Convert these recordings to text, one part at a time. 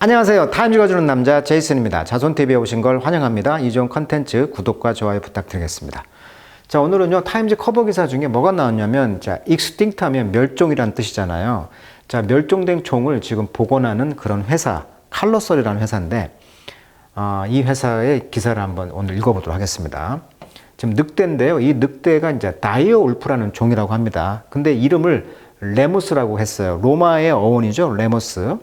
안녕하세요. 타임즈가 주는 남자 제이슨입니다. 자손TV에 오신 걸 환영합니다. 이 좋은 컨텐츠 구독과 좋아요 부탁드리겠습니다. 자, 오늘은요, 타임즈 커버 기사 중에 뭐가 나왔냐면, 자, extinct 하면 멸종이란 뜻이잖아요. 자, 멸종된 종을 지금 복원하는 그런 회사, 칼로설이라는 회사인데, 이 회사의 기사를 한번 오늘 읽어보도록 하겠습니다. 지금 늑대인데요. 이 늑대가 이제 다이어 울프라는 종이라고 합니다. 근데 이름을 레무스라고 했어요. 로마의 어원이죠. 레무스.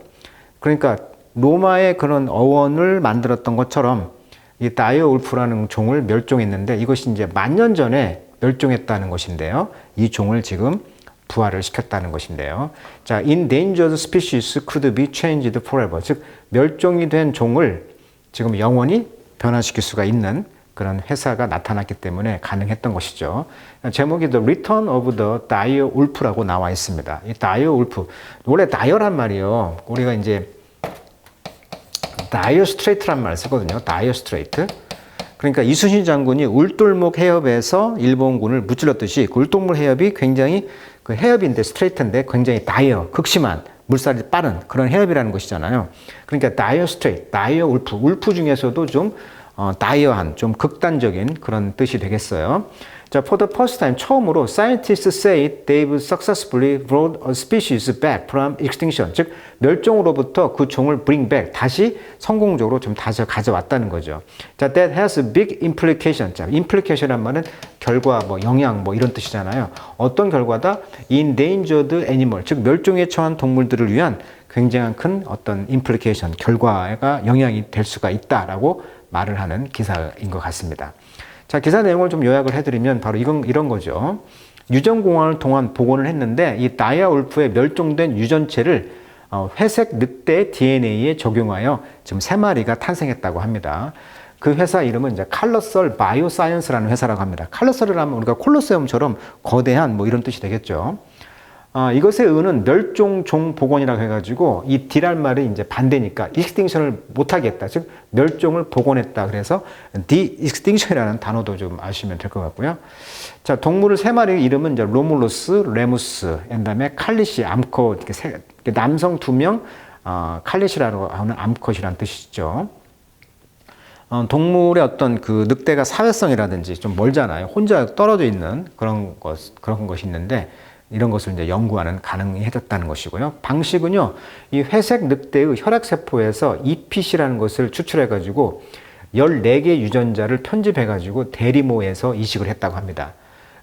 그러니까 로마의 그런 어원을 만들었던 것처럼 이 다이어 울프라는 종을 멸종했는데 이것이 이제 10,000년 전에 멸종했다는 것인데요. 이 종을 지금 부활을 시켰다는 것인데요. 자, endangered species could be changed forever. 즉, 멸종이 된 종을 지금 영원히 변화시킬 수가 있는 그런 회사가 나타났기 때문에 가능했던 것이죠. 제목이 The Return of the Dire Wolf라고 나와 있습니다. 이 다이어 울프. 원래 다이어란 말이요. 우리가 이제 다이어 스트레이트란 말을 쓰거든요. 다이어 스트레이트. 그러니까 이순신 장군이 울돌목 해협에서 일본군을 무찔렀듯이 그 울돌목 해협이 굉장히 그 해협인데 스트레이트인데 굉장히 다이어, 극심한 물살이 빠른 그런 해협이라는 것이잖아요. 그러니까 다이어 스트레이트, 다이어 울프, 울프 중에서도 좀 다이어한, 좀 극단적인 그런 뜻이 되겠어요. 자, for the first time, 처음으로 scientists say they've successfully brought a species back from extinction. 즉, 멸종으로부터 그 종을 bring back, 다시 성공적으로 좀 다시 가져왔다는 거죠. 자, that has a big implication. 자, implication이란 말은 결과, 뭐 영향, 뭐 이런 뜻이잖아요. 어떤 결과다? endangered animal, 즉 멸종에 처한 동물들을 위한 굉장한 큰 어떤 implication, 결과가 영향이 될 수가 있다라고 말을 하는 기사인 것 같습니다. 자, 기사 내용을 좀 요약을 해드리면 바로 이런 거죠. 유전공학을 통한 복원을 했는데 이 다이아 울프의 멸종된 유전체를 회색 늑대 DNA에 적용하여 지금 3마리가 탄생했다고 합니다. 그 회사 이름은 이제 칼로설 바이오사이언스라는 회사라고 합니다. 칼로설을 하면 우리가 콜로세움처럼 거대한 뭐 이런 뜻이 되겠죠. 이것의 의는 멸종종 복원이라고 해가지고 이 D란 말이 이제 반대니까 extinction을 못하겠다. 즉, 멸종을 복원했다. 그래서 de-extinction이라는 단어도 좀 아시면 될 것 같고요. 자, 동물을 3마리 이름은 이제 로물루스, 레무스, 그다음에 칼리시, 암컷, 이렇게 남성 2명, 칼리시라고 하는 암컷이라는 뜻이죠. 동물의 어떤 그 늑대가 사회성이라든지 좀 멀잖아요. 혼자 떨어져 있는 그런 것이 있는데 이런 것을 이제 연구하는 가능해졌다는 것이고요. 방식은요, 이 회색 늑대의 혈액세포에서 EPC라는 것을 추출해가지고 14개 유전자를 편집해가지고 대리모에서 이식을 했다고 합니다.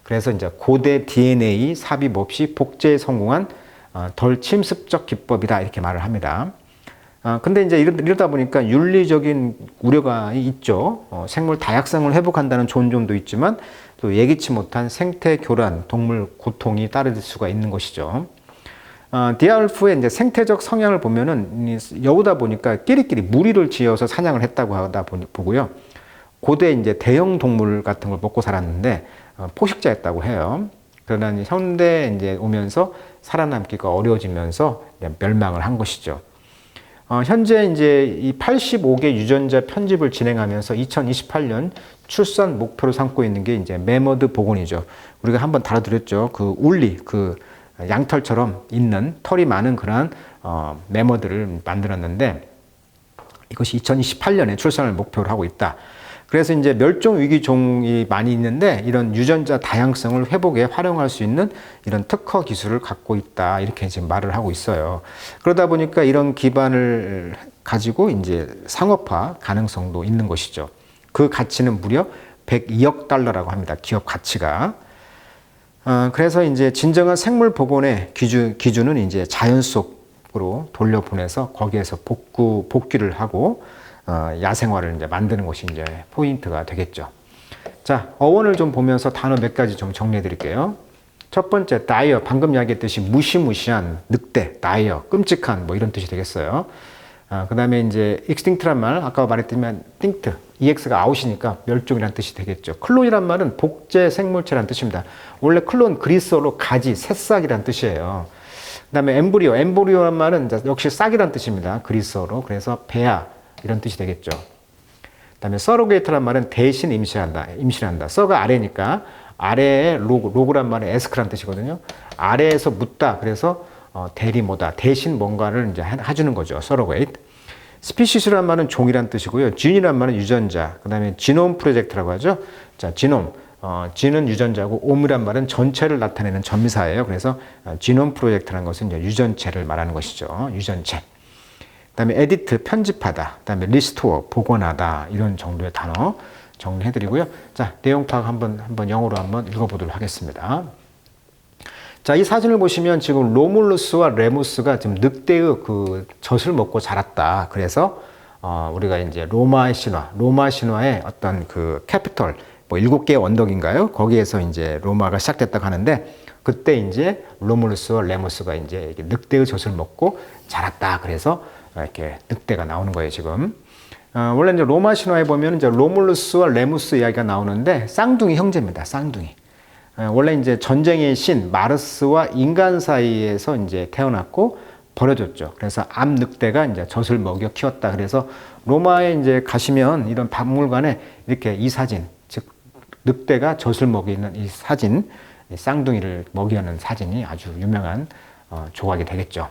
그래서 이제 고대 DNA 삽입 없이 복제에 성공한 덜 침습적 기법이다 이렇게 말을 합니다. 근데 이제 이러다 보니까 윤리적인 우려가 있죠. 생물 다양성을 회복한다는 좋은 점도 있지만 또 예기치 못한 생태 교란, 동물 고통이 따를 수가 있는 것이죠. 디아울프의 이제 생태적 성향을 보면은 여우다 보니까 끼리끼리 무리를 지어서 사냥을 했다고 하다 보고요. 고대 이제 대형 동물 같은 걸 먹고 살았는데 포식자였다고 해요. 그러나 현대 이제 오면서 살아남기가 어려워지면서 멸망을 한 것이죠. 현재 이제 이 85개 유전자 편집을 진행하면서 2028년 출산 목표로 삼고 있는 게 이제 매머드 복원이죠. 우리가 한번 다뤄드렸죠. 그 울리, 그 양털처럼 있는 털이 많은 그런 매머드를 만들었는데 이것이 2028년에 출산을 목표로 하고 있다. 그래서 이제 멸종 위기 종이 많이 있는데 이런 유전자 다양성을 회복에 활용할 수 있는 이런 특허 기술을 갖고 있다. 이렇게 지금 말을 하고 있어요. 그러다 보니까 이런 기반을 가지고 이제 상업화 가능성도 있는 것이죠. 그 가치는 무려 102억 달러라고 합니다. 기업 가치가. 그래서 이제 진정한 생물 복원의 기준은 이제 자연 속으로 돌려보내서 거기에서 복귀를 하고 야생화를 이제 만드는 것이 이제 포인트가 되겠죠. 자, 어원을 좀 보면서 단어 몇 가지 좀 정리해 드릴게요. 첫 번째, 다이어, 방금 이야기했듯이 무시무시한 늑대, 다이어, 끔찍한 뭐 이런 뜻이 되겠어요. 그 다음에 이제 extinct란 말, 아까 말했지만 tinct, EX가 아웃이니까 멸종이라는 뜻이 되겠죠. 클론이란 말은 복제 생물체라는 뜻입니다. 원래 클론 그리스어로 가지, 새싹이라는 뜻이에요. 그 다음에 엠브리오란 말은 역시 싹이라는 뜻입니다. 그리스어로. 그래서 배아, 이런 뜻이 되겠죠. 그 다음에 서로게이트란 말은 대신 임신한다. 서가 아래니까 아래에 로그란 말은 에스크란 뜻이거든요. 아래에서 묻다. 그래서 대리모다. 대신 뭔가를 이제 해주는 거죠. 서로게이트. 스피시스란 말은 종이란 뜻이고요. gen이란 말은 유전자, 그 다음에 지놈 프로젝트라고 하죠. 자, 지놈. gen은 유전자고 옴이란 말은 전체를 나타내는 전미사예요. 그래서 지놈 프로젝트라는 것은 이제 유전체를 말하는 것이죠. 유전체. 그 다음에 에디트, 편집하다. 그 다음에 리스토어, 복원하다. 이런 정도의 단어 정리해드리고요. 자, 내용 파악 한번 영어로 한번 읽어보도록 하겠습니다. 자, 이 사진을 보시면 지금 로물루스와 레무스가 지금 늑대의 그 젖을 먹고 자랐다. 그래서 우리가 이제 로마 신화의 어떤 그 캐피털, 뭐 7개의 언덕인가요? 거기에서 이제 로마가 시작됐다고 하는데, 그때 이제 로물루스와 레무스가 이제 늑대의 젖을 먹고 자랐다. 그래서 이렇게 늑대가 나오는 거예요, 지금. 원래 이제 로마 신화에 보면 이제 로물루스와 레무스 이야기가 나오는데, 쌍둥이 형제입니다, 쌍둥이. 원래 이제 전쟁의 신 마르스와 인간 사이에서 이제 태어났고 버려졌죠. 그래서 암 늑대가 이제 젖을 먹여 키웠다. 그래서 로마에 이제 가시면 이런 박물관에 이렇게 이 사진, 즉 늑대가 젖을 먹이는 이 사진, 이 쌍둥이를 먹이는 사진이 아주 유명한 조각이 되겠죠.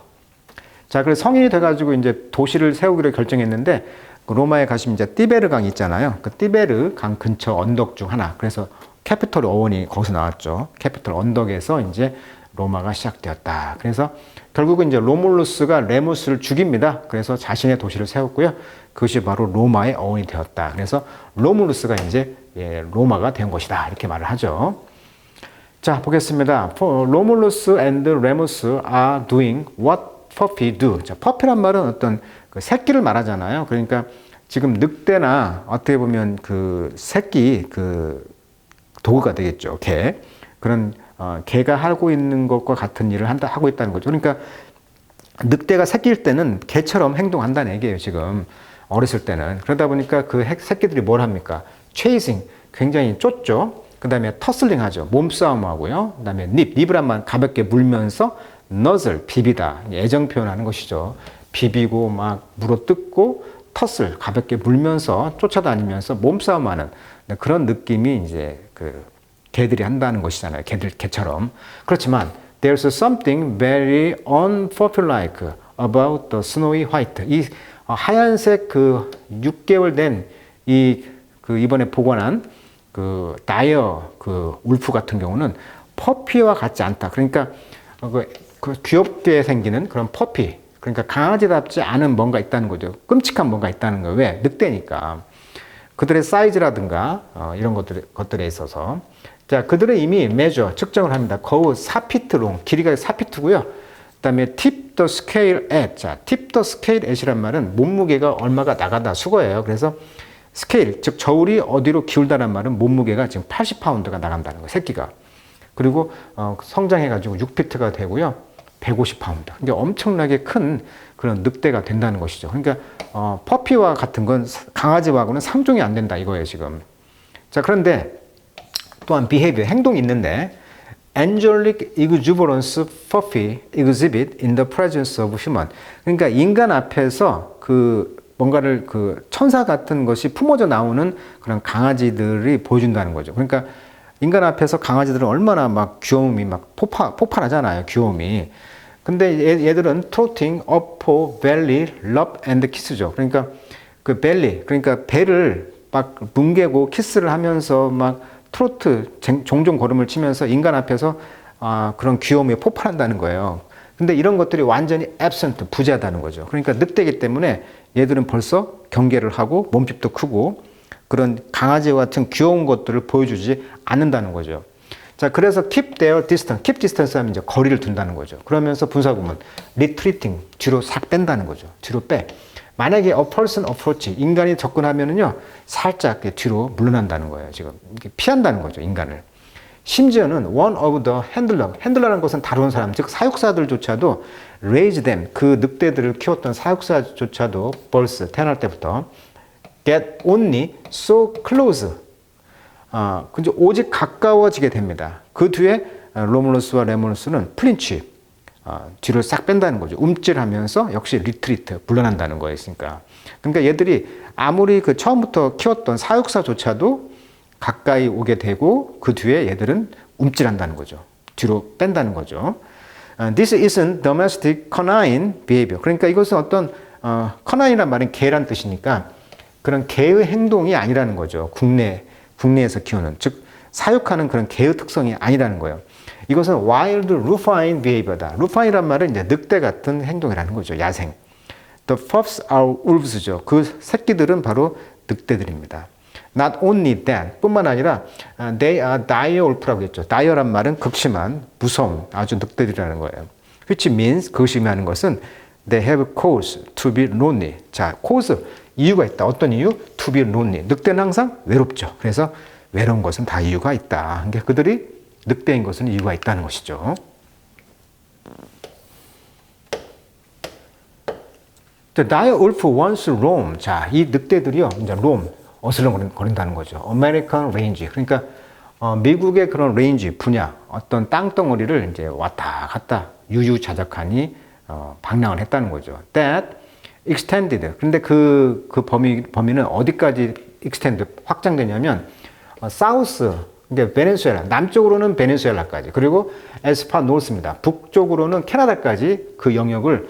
자, 그래서 성인이 돼가지고 이제 도시를 세우기로 결정했는데, 그 로마에 가시면 이제 티베르 강이 있잖아요. 그 티베르 강 근처 언덕 중 하나. 그래서 캐피털 어원이 거기서 나왔죠. 캐피털 언덕에서 이제 로마가 시작되었다. 그래서 결국은 이제 로물루스가 레무스를 죽입니다. 그래서 자신의 도시를 세웠고요. 그것이 바로 로마의 어원이 되었다. 그래서 로물루스가 이제 로마가 된 것이다. 이렇게 말을 하죠. 자, 보겠습니다. 로물루스 and 레무스 are doing what puppy do. 자, puppy란 말은 어떤 그 새끼를 말하잖아요. 그러니까 지금 늑대나 어떻게 보면 그 새끼 그 도구가 되겠죠. 개. 그런 개가 하고 있는 것과 같은 일을 하고 있다는 거죠. 그러니까 늑대가 새끼일 때는 개처럼 행동한다는 얘기예요. 지금 어렸을 때는. 그러다 보니까 그 새끼들이 뭘 합니까? 체이싱, 굉장히 쫓죠. 그 다음에 터슬링 하죠. 몸싸움 하고요. 그 다음에 닙이란 말 가볍게 물면서 너즐, 비비다. 애정 표현하는 것이죠. 비비고 막 물어뜯고 터슬, 가볍게 물면서 쫓아다니면서 몸싸움하는 그런 느낌이 이제 그 개들이 한다는 것이잖아요. 개처럼. 그렇지만 there's something very unpuppy-like about the snowy white. 이 하얀색 그 6개월 된 그 이번에 복원한 그 다이어 그 울프 같은 경우는 퍼피와 같지 않다. 그러니까 그 귀엽게 생기는 그런 퍼피. 그러니까 강아지답지 않은 뭔가 있다는 거죠. 끔찍한 뭔가 있다는 거예요. 왜? 늑대니까. 그들의 사이즈라든가 이런 것들에 있어서 자, 그들은 이미 measure, 측정을 합니다. 거의 4피트 롱, 길이가 4피트고요. 그 다음에 tip the scale at. 자, tip the scale at이란 말은 몸무게가 얼마가 나가다 수거예요. 그래서 스케일, 즉 저울이 어디로 기울다는 말은 몸무게가 지금 80파운드가 나간다는 거예요. 새끼가. 그리고 성장해가지고 6피트가 되고요. 150파운드. 그러니까 엄청나게 큰 그런 늑대가 된다는 것이죠. 그러니까 퍼피와 같은 건 강아지하고는 상종이 안 된다 이거예요, 지금. 자, 그런데 또한 behavior, 행동이 있는데 angelic exuberance puppy exhibit in the presence of human. 그러니까 인간 앞에서 그 뭔가를 그 천사 같은 것이 품어져 나오는 그런 강아지들이 보여준다는 거죠. 그러니까 인간 앞에서 강아지들은 얼마나 막 귀여움이 막 폭발하잖아요. 귀여움이. 근데 얘들은 trotting up belly, love and kiss죠. 그러니까 그 belly, 그러니까 배를 막 뭉개고 키스를 하면서 막 트로트 종종 걸음을 치면서 인간 앞에서 그런 귀여움이 폭발한다는 거예요. 근데 이런 것들이 완전히 absent, 부재하다는 거죠. 그러니까 늑대이기 때문에 얘들은 벌써 경계를 하고 몸집도 크고 그런 강아지와 같은 귀여운 것들을 보여주지 않는다는 거죠. 자, 그래서 keep their distance, keep distance 하면 이제 거리를 둔다는 거죠. 그러면서 분사구문 retreating, 뒤로 싹 뺀다는 거죠. 뒤로 빼. 만약에 a person approach, 인간이 접근하면은요, 살짝 뒤로 물러난다는 거예요. 지금 피한다는 거죠, 인간을. 심지어는 one of the handler라는 것은 다루는 사람, 즉 사육사들조차도 raise them, 그 늑대들을 키웠던 사육사조차도 벌써 태어날 때부터 get only so close, 근데 오직 가까워지게 됩니다. 그 뒤에 로물루스와 레무스는 플린치, 뒤를 싹 뺀다는 거죠. 움찔하면서 역시 리트리트, 물러난다는 거였으니까. 그러니까 얘들이 아무리 그 처음부터 키웠던 사육사조차도 가까이 오게 되고 그 뒤에 얘들은 움찔한다는 거죠. 뒤로 뺀다는 거죠. This isn't domestic canine behavior. 그러니까 이것은 어떤 커난이란 말은 개란 뜻이니까 그런 개의 행동이 아니라는 거죠. 국내에서 키우는, 즉 사육하는 그런 개의 특성이 아니라는 거예요. 이것은 wild ruffine behavior다. ruffine이란 말은 이제 늑대 같은 행동이라는 거죠. 야생. The pups are wolves죠. 그 새끼들은 바로 늑대들입니다. Not only that, 뿐만 아니라 they are dire wolf라고 했죠. dire란 말은 극심한, 무서운, 아주 늑대들이라는 거예요. Which means, 그것이 의미하는 것은 they have cause to be lonely. 자, cause, 이유가 있다. 어떤 이유? To be lonely. 늑대는 항상 외롭죠. 그래서 외로운 것은 다 이유가 있다. 그러니까 그들이 늑대인 것은 이유가 있다는 것이죠. The dire wolf wants roam. 자, 이 늑대들이요, 이제 roam, 어슬렁거린다는 거죠. American range. 그러니까 미국의 그런 레인지, 분야, 어떤 땅덩어리를 이제 왔다 갔다 유유자적하니 방랑을 했다는 거죠. That extended. 근데 그 범위는 어디까지 extend, 확장되냐면 South, 그러니까 베네수엘라, 남쪽으로는 베네수엘라까지, 그리고 as far north입니다. 북쪽으로는 캐나다까지 그 영역을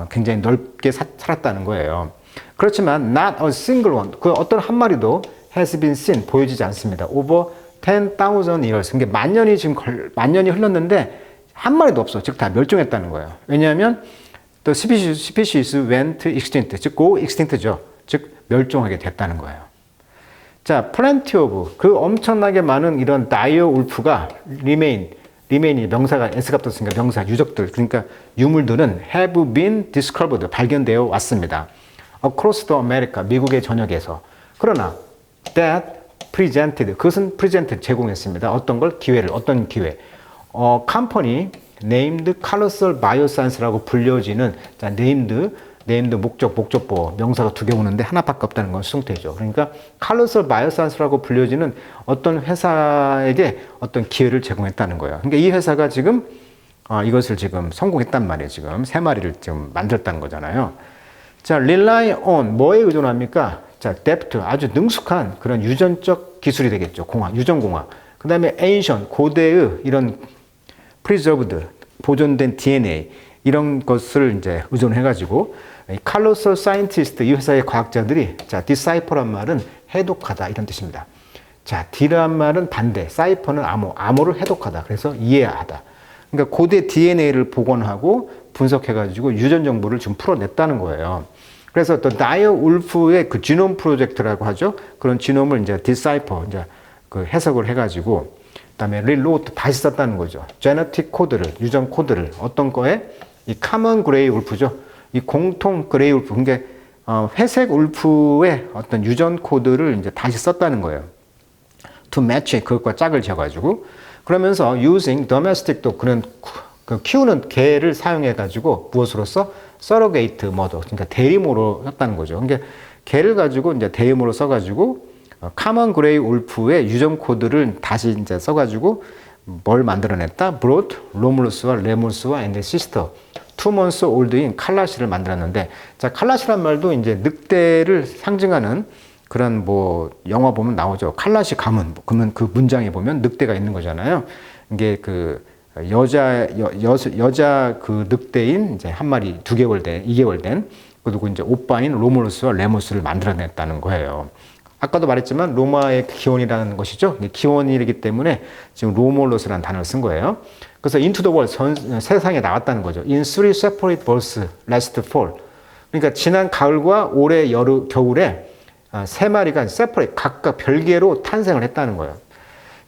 굉장히 넓게 살았다는 거예요. 그렇지만 not a single one, 그 어떤 한 마리도 has been seen, 보여지지 않습니다. over 10,000 years, 그러니까 만 년이 흘렀는데 한 마리도 없어. 즉 다 멸종했다는 거예요. 왜냐하면 the species went extinct, 즉 go extinct죠. 즉 멸종하게 됐다는 거예요. 자, plenty of, 그 엄청나게 많은 이런 dire wolf가 remain이 명사가 s가 붙었으니까 명사, 유적들, 그러니까 유물들은 have been discovered, 발견되어 왔습니다. across the America, 미국의 전역에서. 그러나 that presented, 그것은 presented, 제공했습니다. 어떤 걸? 기회를. 어떤 기회? company named Colossal Bioscience라고 불려지는, 자, named 목적보, 명사가 두 개 오는데 하나밖에 없다는 건 수동태죠. 그러니까 Colossal Bioscience라고 불려지는 어떤 회사에게 어떤 기회를 제공했다는 거예요. 그러니까 이 회사가 지금 이것을 지금 성공했단 말이에요. 지금 세 마리를 지금 만들었다는 거잖아요. 자, rely on, 뭐에 의존합니까? 자, depth, 아주 능숙한 그런 유전적 기술이 되겠죠. 유전공학. 그 다음에 ancient, 고대의 이런 preserved, 보존된 DNA, 이런 것을 이제 의존해가지고, colossal scientist, 이 회사의 과학자들이, 자, decipher란 말은 해독하다, 이런 뜻입니다. 자, D란 말은 반대, cipher는 암호를 해독하다, 그래서 이해하다. 그러니까 고대 DNA를 복원하고 분석해가지고 유전 정보를 좀 풀어냈다는 거예요. 그래서 또 dire wolf의 그 지놈 프로젝트라고 하죠. 그런 지놈을 이제 decipher, 이제 그 해석을 해가지고, 그다음에 reload, 다시 썼다는 거죠. genetic 코드를, 유전 코드를 어떤 거에? 이 common gray wolf죠. 이 공통 그레이 울프, 그러니까 회색 울프의 어떤 유전 코드를 이제 다시 썼다는 거예요. To match, 그것과 짝을 지어가지고. 그러면서 using domestic dog, 그런 그 키우는 개를 사용해가지고 무엇으로써? surrogate mother, 그러니까 대리모로 했다는 거죠. 그러니까 개를 가지고 이제 대리모로 써가지고 common gray wolf의 유전 코드를 다시 이제 써가지고 뭘 만들어냈다? brought 로물루스와 레물스와 and sister, 2 months old인 칼라시를 만들었는데, 자, 칼라시란 말도 이제 늑대를 상징하는 그런 뭐 영화 보면 나오죠. 칼라시 가문. 그러면 그 문장에 보면 늑대가 있는 거잖아요. 이게 그 여자 그 늑대인 이제 한 마리 2개월 된 그리고 이제 오빠인 로물루스와 레무스를 만들어냈다는 거예요. 아까도 말했지만 로마의 기원이라는 것이죠. 기원이기 때문에 지금 로몰로스라는 단어를 쓴 거예요. 그래서 into the world, 세상에 나왔다는 거죠. In 3 separate births last fall. 그러니까 지난 가을과 올해 겨울에 세 마리가 separate, 각각 별개로 탄생을 했다는 거예요.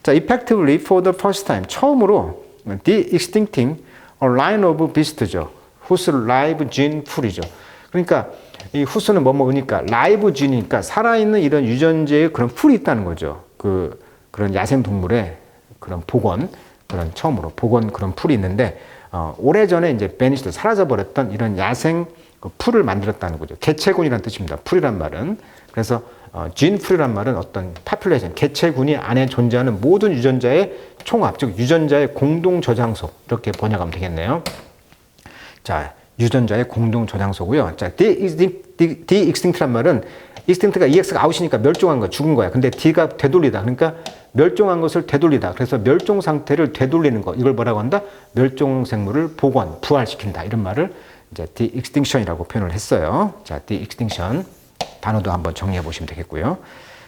자, effectively for the first time, 처음으로 de-extincting a line of beasts죠. whose live gene pool이죠. 그러니까 이 후스는 뭐니까 라이브 진이니까 살아있는 이런 유전자의 그런 풀이 있다는 거죠. 그런 야생 동물의 그런 복원, 그런 처음으로 복원 그런 풀이 있는데 오래전에 이제 베니시드 사라져 버렸던 이런 야생 그 풀을 만들었다는 거죠. 개체군이라는 뜻입니다. 풀이란 말은. 그래서 진 풀이란 말은 어떤 파퓰레이션, 개체군이 안에 존재하는 모든 유전자의 총합, 즉 유전자의 공동 저장소, 이렇게 번역하면 되겠네요. 자, 유전자의 공동 저장소고요. 자, de-extinct란 말은 extinct가 ex가 아웃이니까 멸종한 거, 죽은 거야. 근데 D가 되돌리다. 그러니까 멸종한 것을 되돌리다. 그래서 멸종 상태를 되돌리는 거. 이걸 뭐라고 한다? 멸종 생물을 복원, 부활시킨다. 이런 말을 이제 de-extinction이라고 표현을 했어요. 자, de-extinction 단어도 한번 정리해 보시면 되겠고요.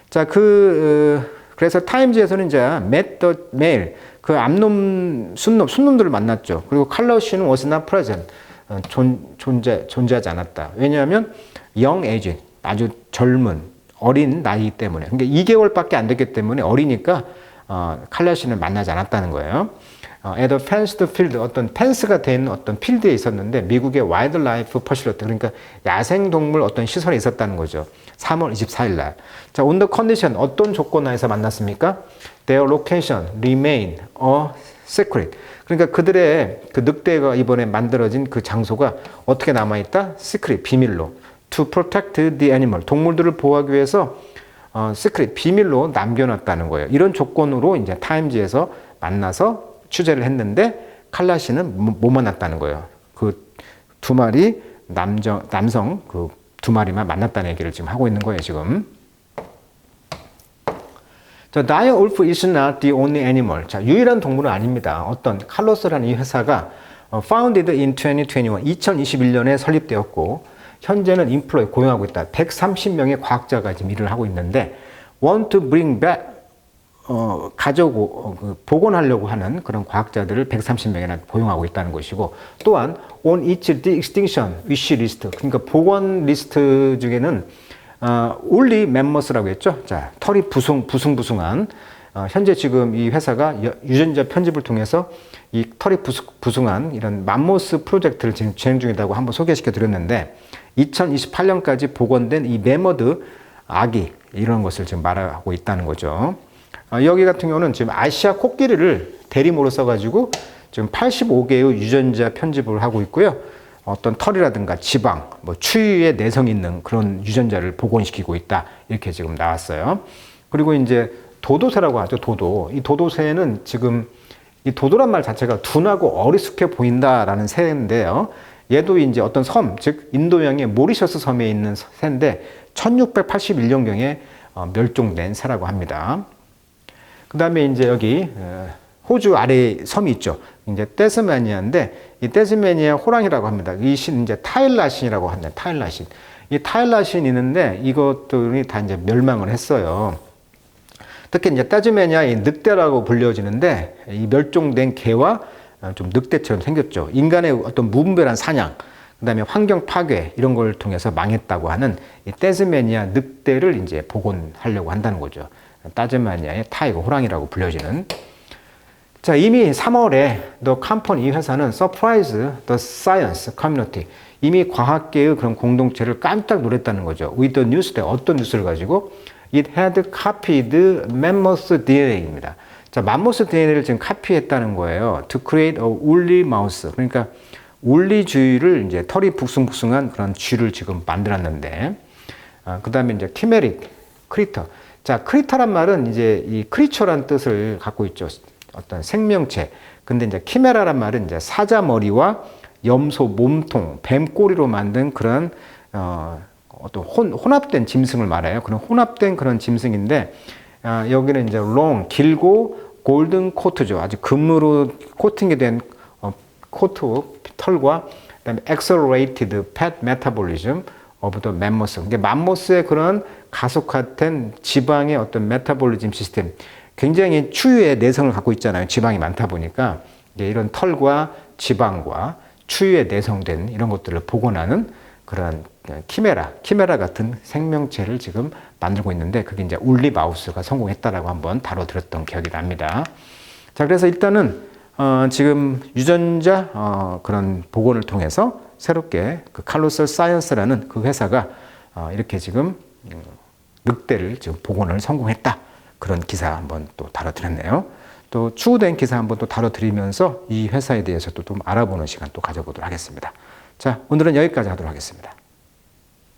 자, 그래서 타임즈에서는 이제 met the male 그 암놈, 순놈들을 만났죠. 그리고 칼러시는 was not present 존재하지 않았다. 왜냐하면 young age 아주 젊은 어린 나이기 때문에 그러니까 2개월밖에 안 됐기 때문에 어리니까 칼러시는 만나지 않았다는 거예요. at a fenced field 어떤 펜스가 된 어떤 필드에 있었는데 미국의 와일드라이프 퍼실러트 그러니까 야생동물 어떤 시설에 있었다는 거죠. 3월 24일 날. 자, on the condition 어떤 조건 하에서 만났습니까? Their location remain a secret. 그러니까 그들의 그 늑대가 이번에 만들어진 그 장소가 어떻게 남아있다? secret, 비밀로. To protect the animal. 동물들을 보호하기 위해서 secret, 비밀로 남겨놨다는 거예요. 이런 조건으로 이제 타임즈에서 만나서 취재를 했는데 칼라시는 못 만났다는 거예요. 그 두 마리 남성 그 두 마리만 만났다는 얘기를 지금 하고 있는 거예요, 지금. 자, dire wolf is not the only animal. 자, 유일한 동물은 아닙니다. 어떤 칼로스라는 이 회사가 founded in 2021년에 설립되었고 현재는 인플로이 고용하고 있다. 130명의 과학자가 지금 일을 하고 있는데 want to bring back 복원하려고 하는 그런 과학자들을 130명이나 고용하고 있다는 것이고 또한 on its de-extinction wish list 그러니까 복원 리스트 중에는 only members,라고 했죠. 자, 털이 부숭부숭한 현재 지금 이 회사가 유전자 편집을 통해서 이 털이 부숭한 이런 맘모스 프로젝트를 지금 진행 중이라고 한번 소개시켜 드렸는데 2028년까지 복원된 이 매머드 아기 이런 것을 지금 말하고 있다는 거죠. 여기 같은 경우는 지금 아시아 코끼리를 대리모로 써가지고 지금 85개의 유전자 편집을 하고 있고요. 어떤 털이라든가 지방, 뭐 추위에 내성 있는 그런 유전자를 복원시키고 있다. 이렇게 지금 나왔어요. 그리고 이제 도도새라고 하죠. 도도. 이 도도새는 지금 이 도도란 말 자체가 둔하고 어리숙해 보인다라는 새인데요. 얘도 이제 어떤 섬, 즉 인도양의 모리셔스 섬에 있는 새인데 1681년경에 멸종된 새라고 합니다. 그 다음에 이제 여기 호주 아래 섬이 있죠. 이제 태스메니아인데 이 태스메니아 호랑이라고 합니다. 이 신 이제 타일라신이라고 합니다. 타일라신. 이 타일라신 있는데 이것들이 다 이제 멸망을 했어요. 특히 이제 태스메니아의 늑대라고 불려지는데 이 멸종된 개와 좀 늑대처럼 생겼죠. 인간의 어떤 무분별한 사냥, 그다음에 환경 파괴 이런 걸 통해서 망했다고 하는 이 태스메니아 늑대를 이제 복원하려고 한다는 거죠. 타즈마니아의 타이거 호랑이라고 불려지는. 자, 이미 3월에 The Company 이 회사는 Surprise the Science Community 이미 과학계의 그런 공동체를 깜짝 놀랐다는 거죠. With the news 어떤 뉴스를 가지고 It had copied mammoth DNA입니다. 자, 맘모스 DNA를 지금 카피했다는 거예요. To create a woolly mouse. 그러니까 울리 쥐를 이제 털이 북숭북숭한 그런 쥐를 지금 만들었는데, 그 다음에 이제 키메릭 크리터. 자, 크리터란 말은 이제 이 크리처란 뜻을 갖고 있죠. 어떤 생명체. 근데 이제 키메라란 말은 이제 사자머리와 염소 몸통, 뱀 꼬리로 만든 그런 어떤 혼합된 짐승을 말해요. 그런 혼합된 그런 짐승인데, 여기는 이제 롱, 길고 골든 코트죠. 아주 금으로 코팅이 된 코트, 털과 그다음에 accelerated fat metabolism of the mammoth. 그러니까 맘모스의 그런 가속화된 지방의 어떤 메타볼리즘 시스템. 굉장히 추위에 내성을 갖고 있잖아요. 지방이 많다 보니까 이런 털과 지방과 추위에 내성된 이런 것들을 복원하는 그런 키메라 같은 생명체를 지금 만들고 있는데 그게 이제 울리 마우스가 성공했다라고 한번 다뤄드렸던 기억이 납니다. 자, 그래서 일단은 지금 유전자 그런 복원을 통해서 새롭게 그 칼로스 사이언스라는 그 회사가 이렇게 지금 늑대를 지금 복원을 성공했다. 그런 기사 한번 또 다뤄드렸네요. 또 추후된 기사 한번 또 다뤄드리면서 이 회사에 대해서 또 좀 알아보는 시간 또 가져보도록 하겠습니다. 자, 오늘은 여기까지 하도록 하겠습니다.